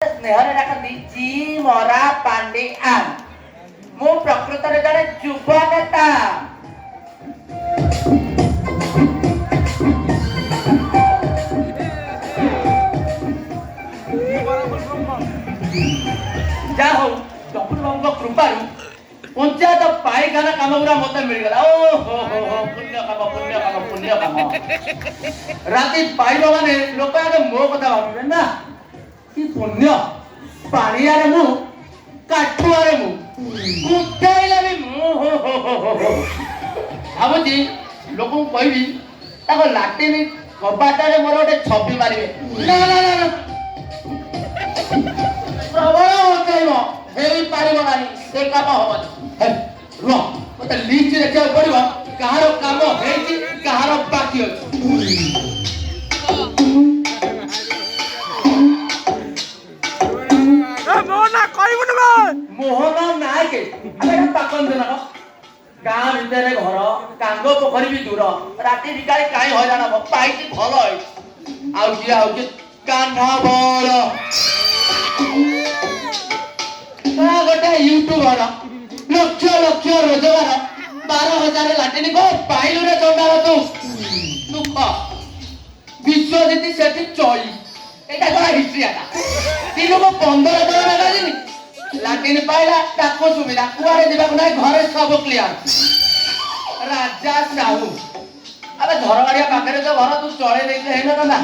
ସ୍ନେହରେ ଡାକନ୍ତି ଜି ମରା ପାଣ୍ଡିଆନ। ମୁଁ ପ୍ରକୃତରେ ଜଣେ ଯୁବ ନେତା। ଯାହା ହଉ ଡପୁର ବାବୁଙ୍କ କୃପାରୁ ପଞ୍ଚାୟତ ପାଇଖାନା କାମ ଗୁରା ମତେ ମିଳିଗଲା। ଓହୋ ପୁଣ୍ୟ କାମ ପୁଣ୍ୟ କାମ ପୁଣ୍ୟ କାମ। ରାତି ପାଇବ ମାନେ ଲୋକ ଆଗେ ମୋ କଥା ଭାବିବେ ନା କି ପୁଣ୍ୟ। ପାଣିଆରେ ମୁଁ କାଠୁଆରେ ମୁଁ କୁଟାଇଲେ ବି ମୁଁ ଭାବୁଛି ଲୋକଙ୍କୁ କହିବି ତାଙ୍କ ଲାଟିନ କବାଟରେ ମୋର ଗୋଟେ ଛବି ମାରିବେ। ନା ନା ନା ନା ପ୍ରବଳ ଉଠେଇବ ହେଇପାରିବ ନାହିଁ, ସେ କାମ ହବନି। ରୁହ ମତେ ଲିଷ୍ଟ ଦେଖିବାକୁ ପଡିବ କାହାର କାମ ହେଇଛି କାହାର ବାକି ଅଛି। ମୋହନ ନାୟକ ଗାଁ ଭିତରେ ଘର କାଙ୍ଗ ପୋଖରୀ ବି ଦୂର। ରାତି ବିକାଳି କାହିଁ ହଇରାଣ ହବ, ପାଇଛି ଭଲ ହେଇଛି। ଆଉ କିଏ କାହ୍ନା ବଳ ଗୋଟେ ୟୁଟ୍ୟୁବର ଲକ୍ଷ ଲକ୍ଷ ରୋଜଗାର 12,000 ଲାଟିନ ପାଇଲୁ ରେ ଚଣ୍ଡାଳ ତୁ ଦୁଃଖ ବିଶ୍ୱଜିତ ସେଠି ଚଳି। ଏଇଟା କଣ ହିଷ୍ଟ୍ରିଆଟା ଦିନକୁ 15 ଲେଖାଦିନି ଲାଟିନ ପାଇଲା ତାକୁ ସୁବିଧା କୁଆଡେ ଯିବାକୁ ନାହିଁ, ଘରେ ସବୁ କ୍ଲିୟର। ରାଜା ସାହୁ ଆବେ ଝରଗାଡିଆ ପାଖରେ ତ ଘର, ତୁ ଚଳେଇ ଦେଇଥିଲେ ହେଇନଥାନ୍ତା।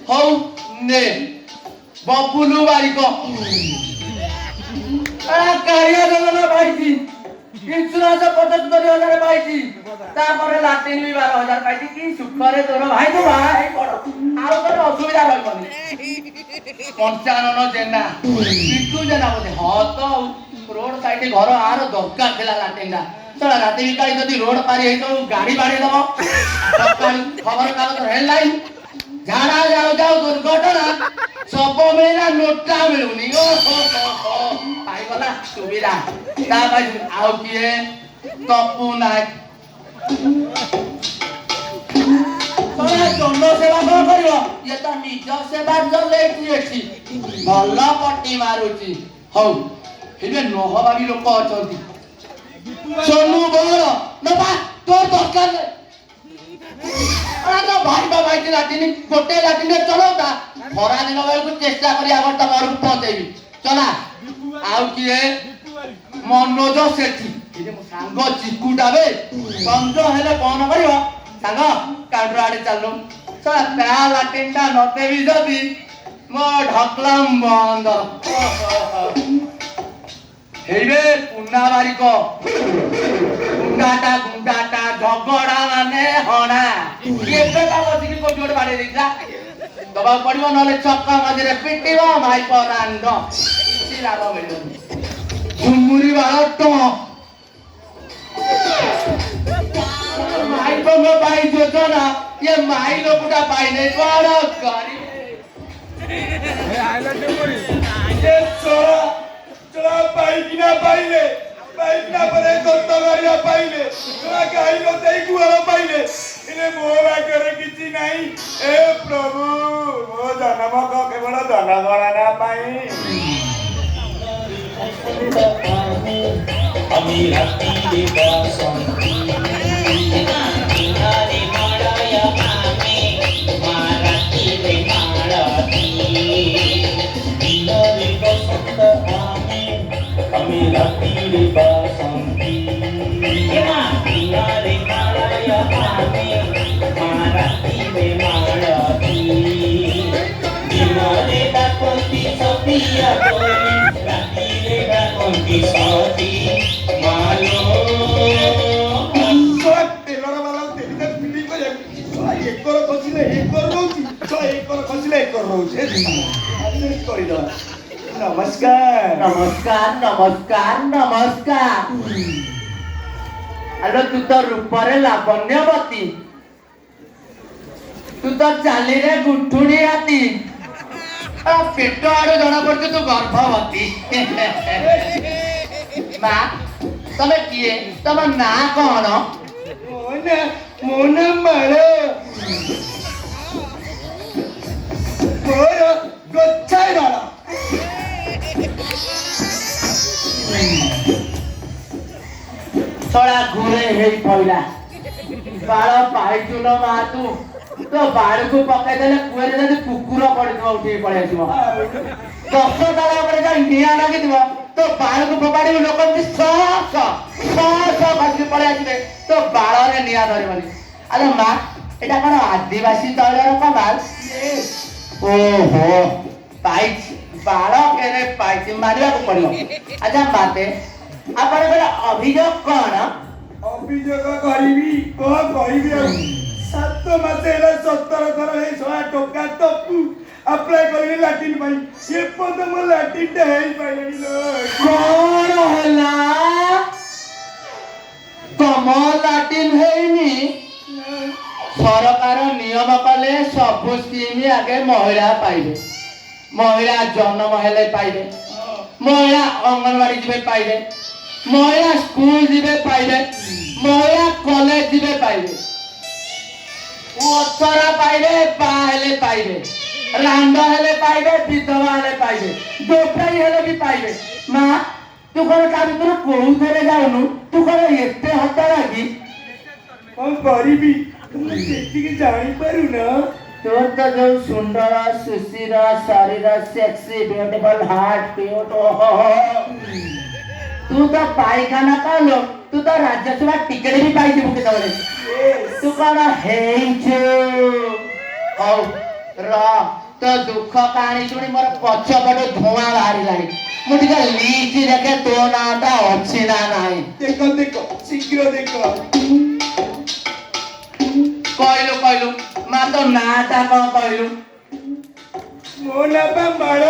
ହଉ ନେ ବବୁଲୁ ବାରିକ କାଳିଆ ଯୋଜନା ପାଇଛି, ଇନ୍ସୁରାନ୍ସ 75,000 ପାଇଛି, ତାପରେ ଲାଟିନ ବି 12,000 ପାଇଛି। କି ସୁଖରେ ତୋର ଭାଇ ତୁ ବାହା ହେଇ ପଡ, ଆଉ ତୋର ଅସୁବିଧା ରହିବନି। ପଞ୍ଚାନନ ଜେନା ବିଟୁ ଜେନା ବୋଧେ ହଁ ତ ରୋଡ ସାଇଡ ଘର, ଆର ଦରକାର ଥିଲା ଲାଟିନ ଟା। ରାତି ବିକାଳି ଯଦି ରୋଡ ପାରି ହେଇଥିବ ଗାଡି ବାଡେଇ ଦବ। ସକାଳୁ ଖବର କାଗଜ ହେଡଲାଇନ ଝାଡା ଯାଉ ଯାଉ ଦୁର୍ଘଟଣା, ଶବ ମିଳିଲା ନୋଟା ମିଳୁନି। ପାଇଗଲା ସୁବିଧା। ତା ପାଇଁ ଆଉ କିଏ ତପୁ ନାୟକ ଜନସେବା କଣ କରିବ, ଇଏ ତ ନିଜ ସେବା ଚଲେଇଛି ଏଠି, ଭଲ ପଟି ମାରୁଛି। ହଉ ଏବେ ନହବାବି ଲୋକ ଅଛନ୍ତି। ସୋନୁ ବଳ ନବା ତୋର ଦରକାର ଭାଇ ଭାଇ ଲାଟିନି ଗୋଟେ ଲାଟିନରେ ଚଲଉତା, ଖରା ଦିନ ବେଳକୁ ଚେଷ୍ଟା କରି ଆମର ତମ ଘରକୁ ପହଞ୍ଚେଇବି। ଚଲା ଆଉ କିଏ ମନୋଜ ସେଠୀ ସାଙ୍ଗ ଚିକୁଟା ବେ ସଞ୍ଜ ହେଲେ କଣ କରିବ ସାଙ୍ଗ କାଉଣ୍ଟର ଆଡେ ଚାଲୁ। ତା ଲାଟିନ ଟା ନଦେବି ଯଦି ମୋ ଢକଲମ ବନ୍ଦ। ହେଇବେ ପୁନା ବାରିକ ଗୁଣ୍ଡାଟା ଝଗଡା ମାନେ ହଣା। ଏବେ ତା ବସିକି କୋଉଠି ଗୋଟେ ବାଡେଇ ଦେଇଥିଲା, ଦବାକୁ ପଡିବ ନହେଲେ ଛକ ମଝିରେ ପିଟିବ ଭାଇ ପରାଣ୍ଡ, କିଛି ଲାଭ ମିଳିବନି। ଝୁମୁରି ବାଳ ମାଇପଙ୍କ ପାଇଁ ଯୋଜନା, ଇଏ ମାଇ ଲୋକଟା ପାଇଲେ କଣ କରିବେ। ପାଇକିନା ପାଇଲେ, ପାଇକିନା ପରେ ଦତ୍ତ ଗାଡିଆ ପାଇଲେ, ଗାଈ ନଦେଇ ଗୁହାଳ ପାଇଲେ, ହେଲେ ମୋ ଭାଗ୍ୟରେ କିଛି ନାହିଁ। ଏ ପ୍ରଭୁ ମୋ ଜନ୍ମ କେବଳ ଜନଗଣନା ପାଇଁ। আমি রাত্রিরে বাসন্তী বিহারে মাড়ায় আমি মা রাত্রিরে মাড়াতি বিহারে বসন্ত আমি রাত্রিরে বাসন্তী মা বিহারে মাড়ায় আমি মা রাত্রিরে মাড়াতি বিহারে ডাকতি সপিয়া করি রাত্রিরে ডাকতি সতী ନମସ୍କାର ନମସ୍କାର ନମସ୍କାର ନମସ୍କାର। ଆଲୋ ତୁ ତ ରୂପରେ ଲାବଣ୍ୟବତୀ, ତୁ ତ ଚାଲିରେ ଗୁଠୁଣି ହାତୀ, ପେଟ ଆଡୁ ଜଣା ପଡୁଛି ତୁ ଗର୍ଭବତୀ। ମା ତମେ କିଏ, ତମ ନାଁ କଣ? ମୋ ନାଁ ମାଳ। ମୋର ଗୋଛାଇ ବାଳ। ଶଳା ଘୁରେ ହେଇ ପଇଲା ବାଳ ପାଇଛୁ ଲୋ ମା ତୁ ତ ବାଳକୁ ପକେଇଦେଲେ କୁଏରେ ଯଦି କୁକୁର ପଡିଥିବ ଉଠିକି ପଳେଇ ଆସିବ 10 ତାଲା ଉପରେ ଯାଇ ନିଆଁ ଲାଗିଥିବ ତ ବାଳକୁ ଫୋପାଡ଼ିବୁ ଲୋକ ଏମିତି ଶହ ଖସିକି ପଳେଇ ଆସିବେ ତ ବାଳରେ ନିଆଁ ଧରିବନି ଆରେ ମା ଏଇଟା କଣ ଆଦିବାସୀ ତୈଳର କମାଲ ଓହୋ ପାଇଛି ବାଳ କେରେ ପାଇଛି ମାରିବାକୁ ପଡିବ ଆଚ୍ଛା ମାତେ ଆପଣଙ୍କର ଅଭିଯୋଗ କଣ ଅଭିଯୋଗ କରିବି କଣ କହିବି ଆଉ 7 ମାସ ହେଲା 17 ଥର ଏଇ 100 ଟଙ୍କା ଟପୁ ଆପ୍ଲାଏ କରିବି ଲାଟିନ୍ ପାଇଁ ଏପର୍ଯ୍ୟନ୍ତ ମୋ ଲାଟିନ୍ଟା ହେଇପାରିଲାନି ଲୋ କଣ ହେଲା ତମ ଲାଟିନ ହେଇନି ସରକାର ନିୟମ କଲେ ସବୁ ସ୍କିମ ଆଗେ ମହିଳା ପାଇବେ ମହିଳା ଜନ୍ମ ହେଲେ ପାଇବେ ମହିଳା ଅଙ୍ଗନବାଡି ଯିବେ ପାଇବେ ମହିଳା ସ୍କୁଲ ଯିବେ ପାଇବେ ମହିଳା କଲେଜ ଯିବେ ପାଇବେ ଓଥରା ପାଇବେ ବାହା ହେଲେ ପାଇବେ ରାଣ୍ଡ ହେଲେ ପାଇବେ ବିଧବା ହେଲେ ପାଇବେ ଦୋକାନୀ ହେଲେ ବି ପାଇବେ ମା ତୁ କଣ ତା ଭିତରୁ କୋଉଥିରେ ଯାଉନୁ ତୁ କଣ ଏତେ ହତା ଲାଗି କଣ କରିବି ତୁମେ ଯେତିକି ଜାଣିପାରୁନ ତୋର ତ ଯୋଉ ସୁନ୍ଦର ସୁଶୀଳ ଶରୀର ସେକ୍ସି ବ୍ୟୁଟିଫୁଲ ହାର୍ଟ କ୍ୟୁଟ ତୁ ତ ପାଇଖାନା କାଲୋ ତୁ ତ ରାଜ୍ୟସଭା ଟିକେଟ ବି ପାଇଯିବୁ କେତେବେଳେ ତୁ କଣ ହେଇଛୁ ହଉ ର ତୋ ଦୁଃଖ କାହାଣୀ ଶୁଣି ମୋର ପଛପଟେ ଧୂଆଁ ବାହାରିଲାଣି ମୁଁ ଟିକେ ଲିଷ୍ଟ ଦେଖେ ତୋ ନାଁଟା ଅଛି ନା ନାହିଁ ଦେଖ ଶୀଘ୍ର ଦେଖ କହିଲୁ ମା ତୋ ନାଁଟା କଣ କହିଲୁ ମୋ ନାଁ ବା ବାଳ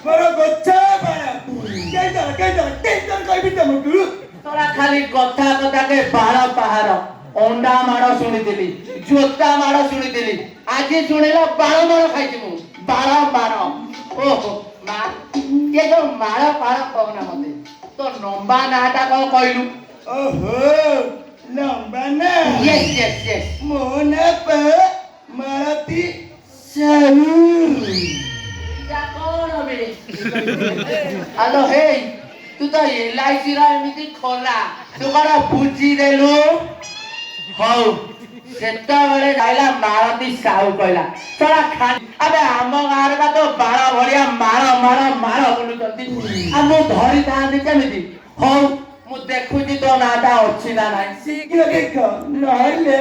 ମୋର ଗଛ ବାଳ କହିବି ତମକୁ তোরা খালি কথা কথাকে বাড় পাহাড় অন্ডা মাড় শুনিଥିଲି জোতা মাড় শুনিଥିଲି আজি শুনিল বাড় মাড় খাইছি মু বাড় মাড় ওহো মা কে যে মাড় পাড় কহনা মতে তো লম্বা নাটা কଣ কইলু ଓହୋ ଲମ୍ବା ନା yes ମୋ ନାଁ ବା ମାଳତୀ ସାହୁ এটা কোন বে হ্যালো হেই ତୁ ତ LIC ର ଏମିତି ଖୋଲା ତୁ କଣ ବୁଝିଦେଲୁ ହଉ ସେତେବେଳେ ଯାଇଲା ମାଳତୀ ସାହୁ କହିଲା ତୋରା ଖାଲି ଆବେ ଆମ ଗାଁରେ ବା ତ ବାଳ ଭଳିଆ ମାଳ ବୁଲୁଛନ୍ତି ଆଉ ମୁଁ ଧରିଥାନ୍ତି କେମିତି ହଉ ମୁଁ ଦେଖୁଛି ତୋ ନାଁଟା ଅଛି ନା ନାହିଁ ଶୀଘ୍ର ଦେଖ ନହେଲେ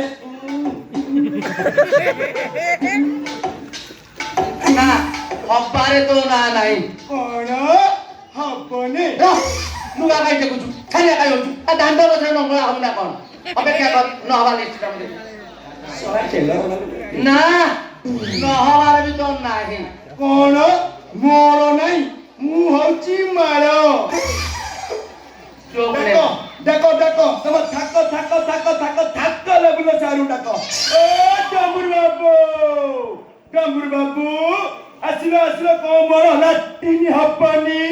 ନା ହବାରେ ତୋ ନାଁ ନାହିଁ କଣ ହବନି ନୂଆ କାହିଁ ଦେଖୁଛୁ ଖାଲିଆ କାହିଁ ହଉଛୁ ଦାଣ୍ଡ ଗଛରେ ନଙ୍ଗଳା ହବୁ ନା କଣ ଅପେକ୍ଷା କର ନହବା ନିଶ୍ଚିତ ନା ନହବାର ବି ତ ନାହିଁ କଣ ମୋର ନାହିଁ ମୁଁ ହଉଛି ମାଳ ଦେଖ ତମ ଥାକ ଲେବୁଲ ସାରୁ ଡାକ ଓ ଡମ୍ବୁରୁ ବାବୁ ଆସିଲ କଣ ମୋର ଲାଟିନ୍ ହବନି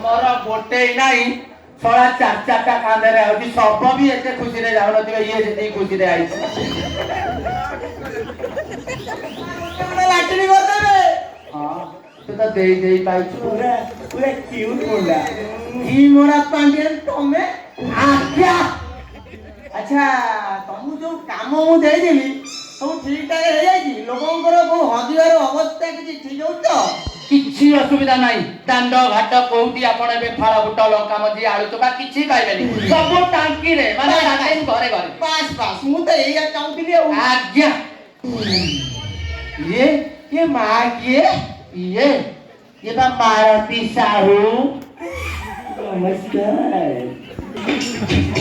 ଆମର ଗୋଟେ ନାହିଁ ଛଳା 4 କାନ୍ଧରେ ହଉଛି ସବ ବି ଏତେ ଖୁସିରେ ଯାଉନଥିବେ ଇଏ ଯେତିକି ଖୁସିରେ ଆଇଛି ଲାଟିନ୍ କରିଦେବେ ହଁ ତୁ ତ ଦେଇ ପାଇଛୁ ପୁରା କ୍ୟୁଟ୍ ମୁଣ୍ଡା କି ମୋରା ପାଣ୍ଡିଆନ ତମେ ଆଜ୍ଞା ଆଚ୍ଛା ତମକୁ ଯୋଉ କାମ ମୁଁ ଦେଇଥିଲି ସବୁ ଠିକ ଠାକ ହେଇଯାଇଛି ଲୋକଙ୍କର କୋଉ ହଜିବାର ଅବସ୍ଥା କିଛି ଠିକ ହଉଛି ତ କିଛି ଅସୁବିଧା ନାହିଁ ଦାଣ୍ଡ ଘାଟ କୋଉଠି ଆପଣ ଏବେ ଫଳ ଫୁଟ ଲଙ୍କା ମଞ୍ଜି ଆଳୁ ଚୋପା କିଛି ପାଇବେନି ସବୁ ଟାଙ୍କିରେ ମାନେ ଘରେ ବାସ୍ ମୁଁ ତ ଏଇଆ ଚାହୁଁଥିଲି ଆଉ ଆଜ୍ଞା ये माँ ये ବା ମାଳତୀ ସାହୁ ନମସ୍କାର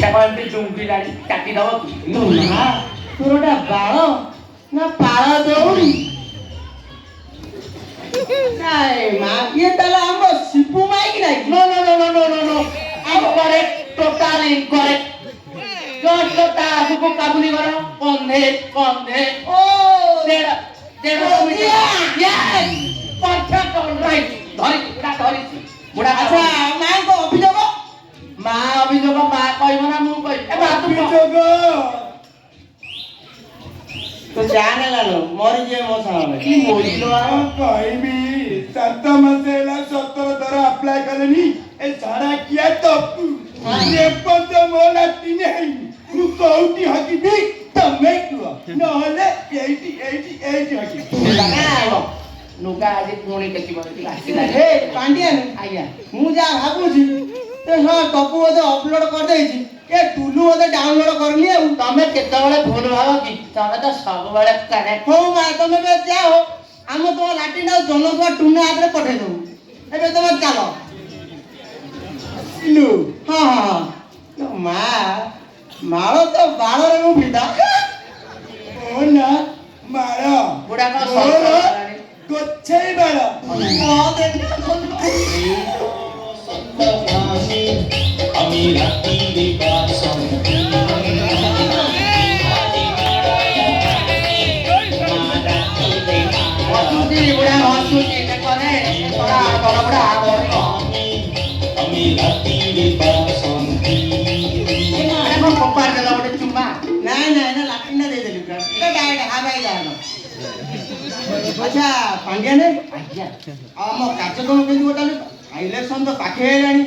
ତାକୁ ଏମିତି ଡୁଙ୍ଗିଲାଣି କାଟି ଦବ କି ମା ତୋର ଗୋଟେ ବାଳ ନା ପାଳ ଦଉନି ନାଇଁ ମା ଇଏ ତାହେଲେ ଆମ ଶିବୁ ମାଇକି ନାଇଁ total incorrect. Just ତା ଆଗକୁ କାବୁଲି କର କନ୍ଧେ କନ୍ଧେ ଓ ଦେଢ଼ yes perfect all right ଧରିଛି ବୁଢା ଆଚ୍ଛା ମାଙ୍କ ଅଭିଯୋଗ ମା ଅଭିଯୋଗ ମା କହିବ ନା ମୁଁ କହିବି ଏ ମା ତୁ କହ। ଅଭିଯୋଗ ତ ଜାନେ ଲାଲୋ ମରିଯିବେ ମୋ ସାଙ୍ଗରେ କି ମରିଲ ଆଉ କହିବି 7 ମାସ ହେଲା 17 ଥର ଆପ୍ଲାଏ କଲେନି ଏ ସାରା କିଆ ତପୁ ଏପର୍ଯ୍ୟନ୍ତ ମୋ ଲାଟିନ ହେଇନି ମୁଁ କୋଉଠି ହକିବି ତମେ କୁହ ନହେଲେ ଏଇଠି ହକିବି ଲୁଗା ଆଜି ପୁଣି ଟେକିବ ଆସିଲା ଏ ପାଣ୍ଡିଆନ ଆଜ୍ଞା ମୁଁ ଯାହା ଭାବୁଛି ଏ ହଁ ଟପୁ ବୋଧେ ଅପଲୋଡ କରିଦେଇଛି ଏ ଟୁଲୁ ବୋଧେ ଡାଉନଲୋଡ କରିନି ଆଉ ତମେ କେତେବେଳେ ଭୁଲ ଭାବ କି ତମେ ତ ସବୁବେଳେ କାନେ ହଉ ମା ତମେ ଏବେ ଯାଅ ଆମ ତମ ଲାଟିନ ଆଉ ଜନକ ଟୁନା ହାତରେ ପଠେଇ ଦବୁ ଏବେ ତମେ ଚାଲ ଲୁ ହଁ ହଁ ହଁ ଲୋ ମା ମାଳ ତ ବାଳରେ ମୁଁ ପିତା ଓ ନା ମାଳ ବୁଢାଙ୍କ ମୋର ସଂସାର ଗୋଛେଇ ବାଳ আমি রাত্রিরে বাসন্তী ହସୁଛି ବୁଢା ହସୁଛି ଦେଖରେ ବଡ ବୁଢା আমি রাত্রিরে বাসন্তী କଣ ଫୋପାଡ଼ି ଦେଲ ଗୋଟେ ଚୁମା ନାଇଁ ନାଇଁ ନା ଲାଟିନଟା ଦେଇଦେଲି ପୁରା ଏଟା ଡାଇରେକ୍ଟ ହାବାଇ ଯାହାନ ଆଚ୍ଛା ପାଣ୍ଡିଆନେ ଆଜ୍ଞା ଆଉ ଆମ କାର୍ଯ୍ୟକ୍ରମ କେମିତି ଗୋଟାଲି ଇଲେକ୍ସନ ତ ପାଖେଇ ଆଇଲାଣି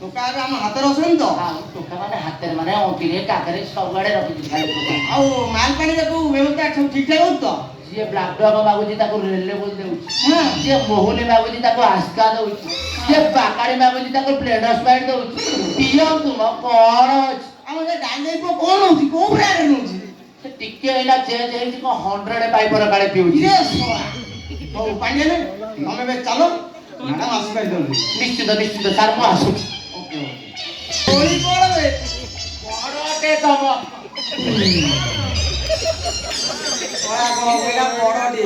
ଟୋକା ଏବେ ଆମ ହାତରେ ଅଛନ୍ତି ତ ଆଉ ଟୋକା ମାନେ ହାତରେ ମାନେ ଅଣ୍ଟିରେ କାକରେ ସବୁଆଡେ ରଖିଛି ଖାଲି ଟୋକା ଆଉ ମାଲ ପାଣିର କୋଉ ବ୍ୟବସ୍ଥା ସବୁ ଠିକ ଠାକ ହଉଛି ତ ଯିଏ ବ୍ଲାକ୍ ଡଗ୍ ମାଗୁଛି ତାକୁ ରେଲେ ବୋଲ ଦେଉଛି ହଁ। ଯିଏ ମୋହୁନି ମାଗୁଛି ତାକୁ ଆସ୍କା ଦଉଛି ଯିଏ ବାକାଳି ମାଗୁଛି ତାକୁ ବ୍ଲେଡର ସ୍ପାଇଡ୍ ଦଉଛି ପିଅନ୍ତୁ ମ କଣ ଅଛି ଆମ ସେ ଡାଇଲେଇ ପୁଅ କଣ ହଉଛି କୋଉ ବ୍ରାଣ୍ଡ ନଉଛି ସେ ଟିକେ ଏଇନା ଚେଞ୍ଜ ହେଇଛି କଣ 100 ପାଇପର କାଳେ ପିଉଛି ଇରେ ଶଳା ହଉ ପାଣ୍ଡିଆନେ ତମେ ଏବେ ଚାଲ ମ୍ୟାଡାମ ଆସିପାରିଛନ୍ତି ନିଶ୍ଚିତ ନିଶ୍ଚିତ ସାର୍ ମୁଁ ଆସୁଛି ଓକେ ଓକେ କୋଳି କଣ ବେ ବଡଟେ ତମ କଳା କଣ କହିଲା ବଡ ଟେ